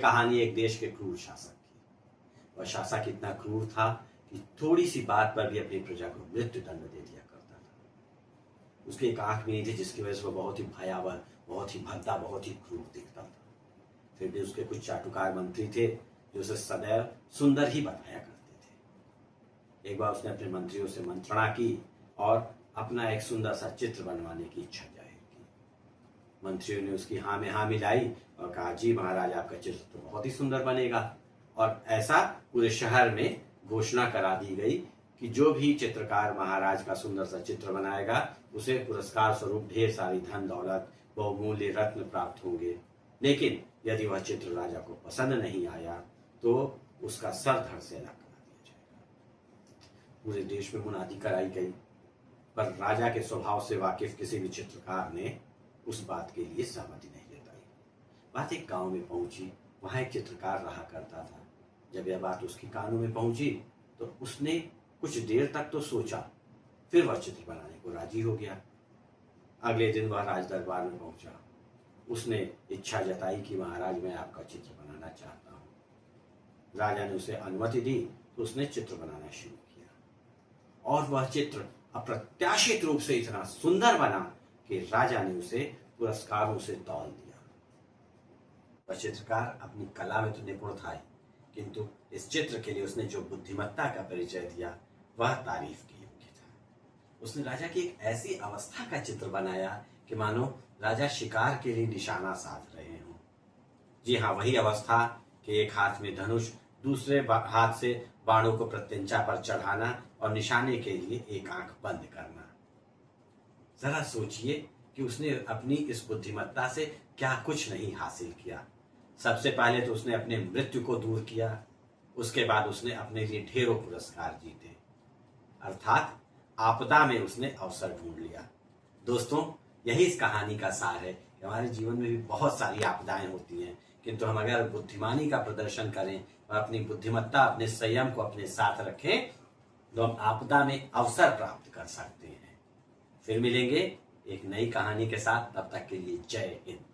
कहानी एक देश के क्रूर शासक की। वह शासक इतना क्रूर था कि थोड़ी सी बात पर भी अपनी प्रजा को मृत्यु दंड दे दिया करता था। उसकी एक आंख भी नहीं थी, जिसकी वजह से वह बहुत ही भयावह, बहुत ही भद्दा, बहुत ही क्रूर दिखता था। फिर भी उसके कुछ चाटुकार मंत्री थे जो उसे सदैव सुंदर ही बताया करते थे। एक बार उसने अपने मंत्रियों से मंत्रणा की और अपना एक सुंदर सा चित्र बनवाने की इच्छा जाहिर की। मंत्रियों ने उसकी हाँ में हाँ मिलाई और कहा, जी महाराज, आपका चित्र तो बहुत ही सुंदर बनेगा। और ऐसा पूरे शहर में घोषणा करा दी गई कि जो भी चित्रकार महाराज का सुंदर सा चित्र बनाएगा उसे पुरस्कार स्वरूप ढेर सारी धन दौलत, बहुमूल्य रत्न प्राप्त होंगे। लेकिन यदि वह चित्र राजा को पसंद नहीं आया तो उसका सर धड़ से अलग करा दिया जाएगा। पूरे देश में मुनादी कराई गई, पर राजा के स्वभाव से वाकिफ किसी भी चित्रकार ने उस बात के लिए सहमति नहीं जताई। बात एक गांव में पहुंची। वहां एक चित्रकार रहा करता था। जब यह बात उसके कानों में पहुंची तो उसने कुछ देर तक तो सोचा, फिर वह चित्र बनाने को राजी हो गया। अगले दिन वह राज दरबार में पहुंचा। उसने इच्छा जताई कि महाराज, मैं आपका चित्र बनाना चाहता हूं। राजा ने उसे अनुमति दी तो उसने चित्र बनाना शुरू किया और वह चित्र अप्रत्याशित रूप से इतना सुंदर बना कि राजा ने उसे पुरस्कारों से तौल दिया। वह चित्रकार अपनी कला में तो निपुण था, किंतु इस चित्र के लिए उसने जो बुद्धिमत्ता का परिचय दिया वह तारीफ की योग्य था। उसने राजा की एक ऐसी अवस्था का चित्र बनाया कि मानो राजा शिकार के लिए निशाना साध रहे हों। जी हाँ, वही अवस्था कि एक हाथ में धनुष, दूसरे हाथ से बाणों को प्रत्यंचा पर चढ़ाना और निशाने के लिए एक आंख बंद करना। जरा सोचिए कि उसने अपनी इस बुद्धिमत्ता से क्या कुछ नहीं हासिल किया। सबसे पहले तो उसने अपने मृत्यु को दूर किया, उसके बाद उसने अपने लिए ढेरों पुरस्कार जीते, अर्थात आपदा में उसने अवसर ढूंढ लिया। दोस्तों, यही इस कहानी का सार है कि हमारे जीवन में भी बहुत सारी आपदाएं होती हैं, किंतु हम अगर बुद्धिमानी का प्रदर्शन करें और अपनी बुद्धिमत्ता, अपने संयम को अपने साथ रखें तो हम आपदा में अवसर प्राप्त कर सकते हैं। फिर मिलेंगे एक नई कहानी के साथ। तब तक के लिए जय हिंद।